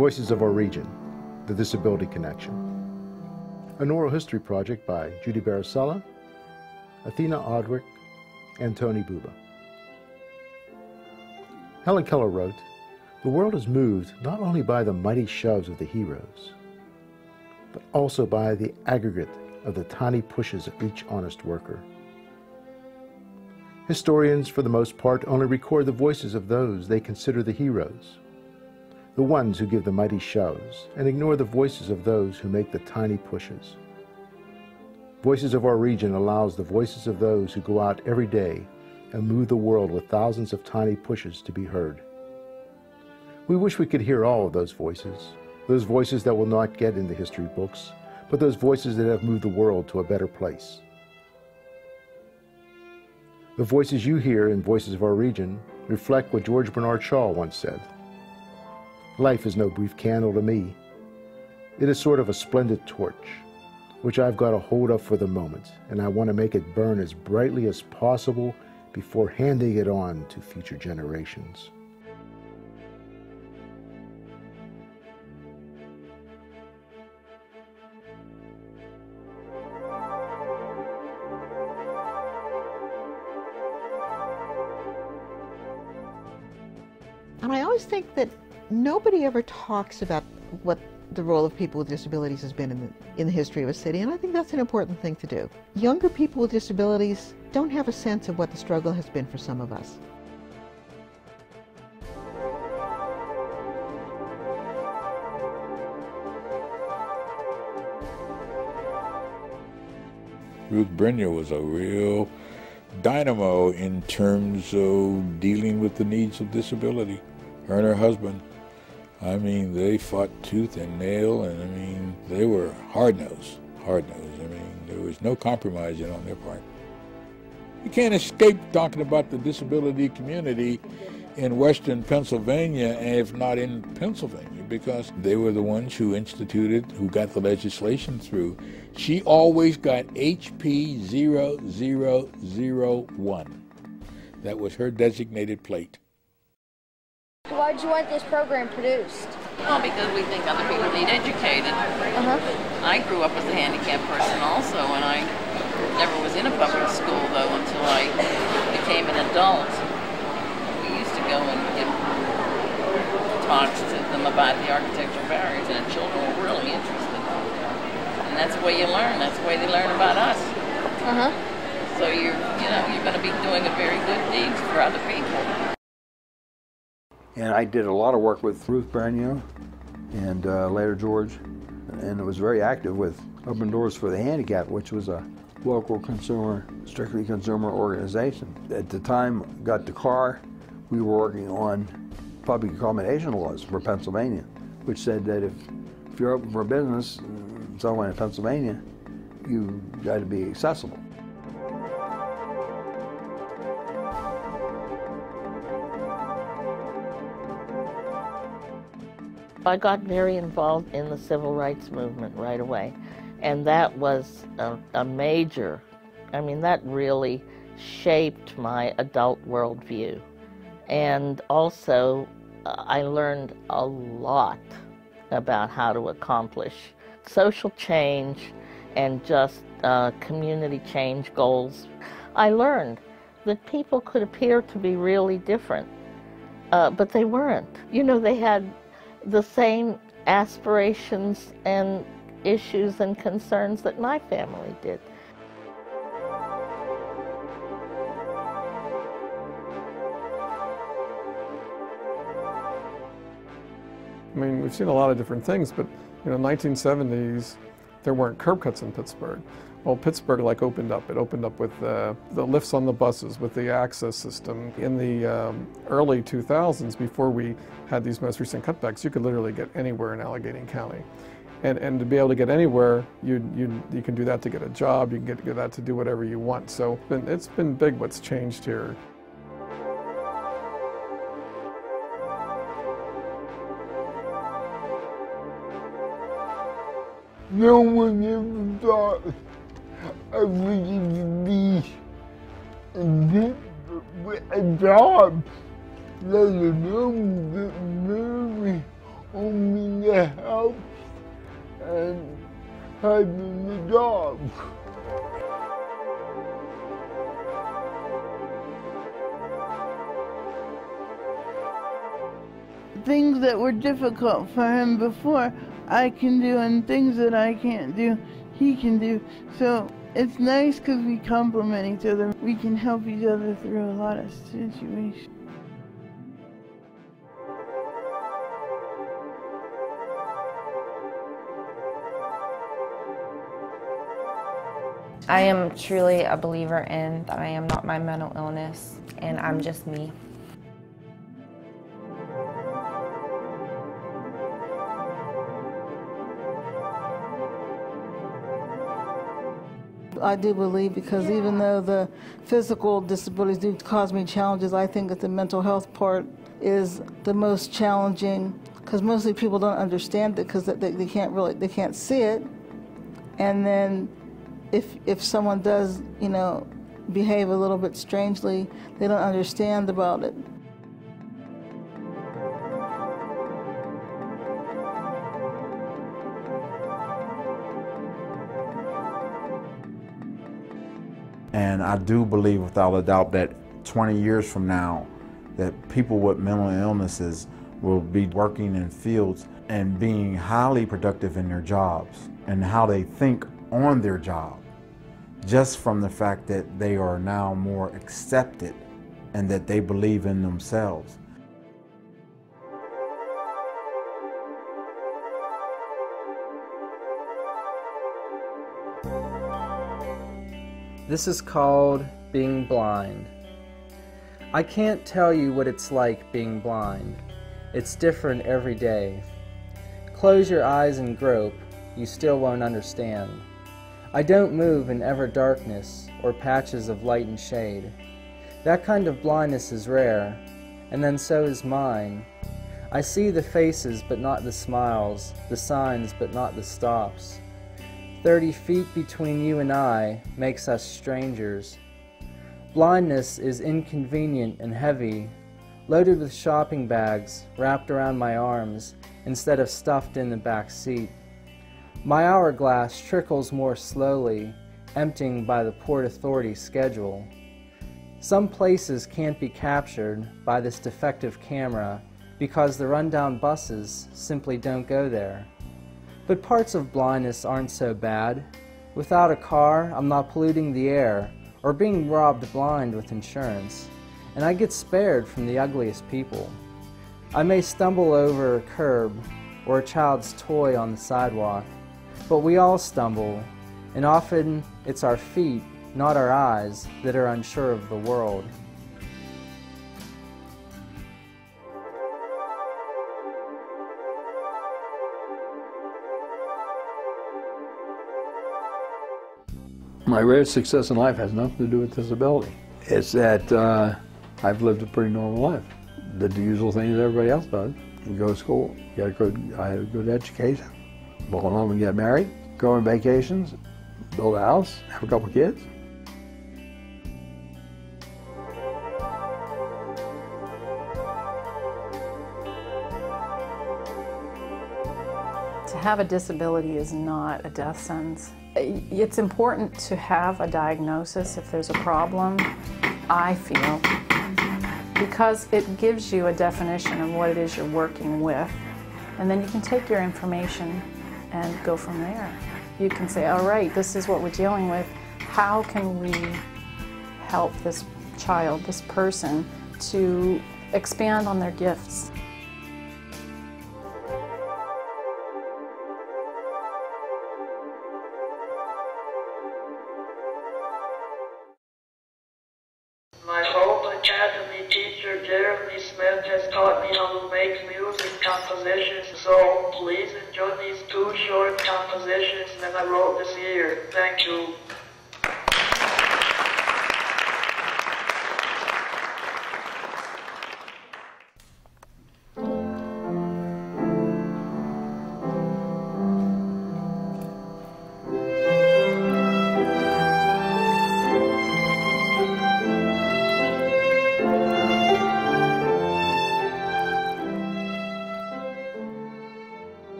Voices of Our Region, The Disability Connection. An oral history project by Judy Baracella, Athena Odrick, and Tony Buba. Helen Keller wrote, "The world is moved not only by the mighty shoves of the heroes, but also by the aggregate of the tiny pushes of each honest worker. Historians, for the most part, only record the voices of those they consider the heroes, the ones who give the mighty shoves, and ignore the voices of those who make the tiny pushes. Voices of Our Region allows the voices of those who go out every day and move the world with thousands of tiny pushes to be heard. We wish we could hear all of those voices that will not get in the history books, but those voices that have moved the world to a better place. The voices you hear in Voices of Our Region reflect what George Bernard Shaw once said. Life is no brief candle to me. It is sort of a splendid torch, which I've got a hold of for the moment, and I want to make it burn as brightly as possible before handing it on to future generations." And I always think that nobody ever talks about what the role of people with disabilities has been in the history of a city, and I think that's an important thing to do. Younger people with disabilities don't have a sense of what the struggle has been for some of us. Ruth Brenier was a real dynamo in terms of dealing with the needs of disability. Her and her husband, I mean, they fought tooth and nail, and I mean, they were hard-nosed. I mean, there was no compromising on their part. You can't escape talking about the disability community in Western Pennsylvania, if not in Pennsylvania, because they were the ones who got the legislation through. She always got HP 0001. That was her designated plate. Why did you want this program produced? Well, because we think other people need educated. I grew up as a handicapped person also, and I never was in a public school, though, until I became an adult. We used to go and give talks to them about the architectural barriers, and the children were really interested. And that's the way you learn. That's the way they learn about us. So you're going to be doing a very good deeds for other people. And I did a lot of work with Ruth Brenier and later George, and it was very active with Open Doors for the Handicapped, which was a local strictly consumer organization. At the time, got the car, we were working on public accommodation laws for Pennsylvania, which said that if you're open for business somewhere in Pennsylvania, you got to be accessible. I got very involved in the civil rights movement right away, and that was a major, I mean, that really shaped my adult worldview. And also, I learned a lot about how to accomplish social change and just community change goals. I learned that people could appear to be really different, but they weren't. You know, they had the same aspirations and issues and concerns that my family did. I mean, we've seen a lot of different things, but you know, 1970s, there weren't curb cuts in Pittsburgh. Well, Pittsburgh opened up. It opened up with the lifts on the buses, with the access system. In the early 2000s, before we had these most recent cutbacks, you could literally get anywhere in Allegheny County. And to be able to get anywhere, you can do that to get a job, you can get that to do whatever you want. So it's been big what's changed here. No one ever thought I was going to be a job, let alone the movie on me having the job. Things that were difficult for him before, I can do, and things that I can't do, he can do. So it's nice because we complement each other. We can help each other through a lot of situations. I am truly a believer in that I am not my mental illness, and I'm just me. I do believe, because even though the physical disabilities do cause me challenges, I think that the mental health part is the most challenging, because mostly people don't understand it because they can't see it. And then if someone does, you know, behave a little bit strangely, they don't understand about it. And I do believe without a doubt that 20 years from now, that people with mental illnesses will be working in fields and being highly productive in their jobs and how they think on their job, just from the fact that they are now more accepted and that they believe in themselves. This is called being blind. I can't tell you what it's like being blind. It's different every day. Close your eyes and grope, you still won't understand. I don't move in ever darkness or patches of light and shade. That kind of blindness is rare, and then so is mine. I see the faces but not the smiles, the signs but not the stops. 30 feet between you and I makes us strangers. Blindness is inconvenient and heavy, loaded with shopping bags wrapped around my arms instead of stuffed in the back seat. My hourglass trickles more slowly, emptying by the Port Authority's schedule. Some places can't be captured by this defective camera because the rundown buses simply don't go there. But parts of blindness aren't so bad. Without a car, I'm not polluting the air or being robbed blind with insurance, and I get spared from the ugliest people. I may stumble over a curb or a child's toy on the sidewalk, but we all stumble, and often it's our feet, not our eyes, that are unsure of the world. My greatest success in life has nothing to do with disability. It's that I've lived a pretty normal life. Did the usual things everybody else does. You go to school, I had a good education, go home and get married, go on vacations, build a house, have a couple kids. To have a disability is not a death sentence. It's important to have a diagnosis if there's a problem, I feel, because it gives you a definition of what it is you're working with, and then you can take your information and go from there. You can say, all right, this is what we're dealing with. How can we help this child, this person, to expand on their gifts? My home academy teacher, Jeremy Smith, has taught me how to make music compositions, so please enjoy these 2 short compositions that I wrote this year. Thank you.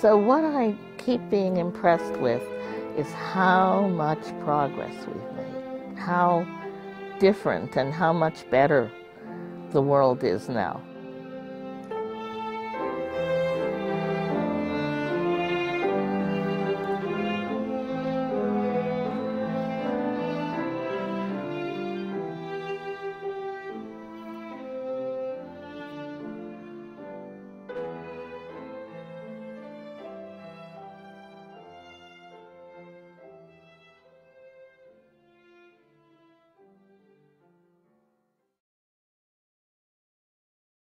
So what I keep being impressed with is how much progress we've made, how different and how much better the world is now.